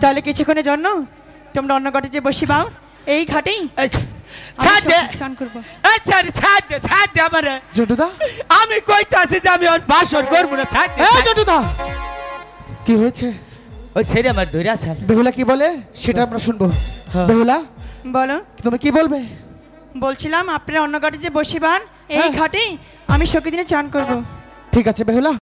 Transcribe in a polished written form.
তাহলে কিছুক্ষণের জন্য তোমরা অন্য ঘাটে যে বসিবাও, এই ঘাটেই ছাড় দে চান করবো। আচ্ছা ছাড় দে আমারে জন্টুদা, আমি কইতাছি যে আমি বাসর করব না। ছাড় দে। এই জন্টুদা, কি হয়েছে? ওই ছেড়ে আমার ধরে আছে। বেহুলা কি বলে সেটা আমরা শুনবো। বেহুলা, বলো। তুমি কি বলবে? বলছিলাম আপনারা অন্য ঘাটে যে বসিবান, এই ঘাটেই আমি সখী দিনে চান করবো। ঠিক আছে বেহুলা।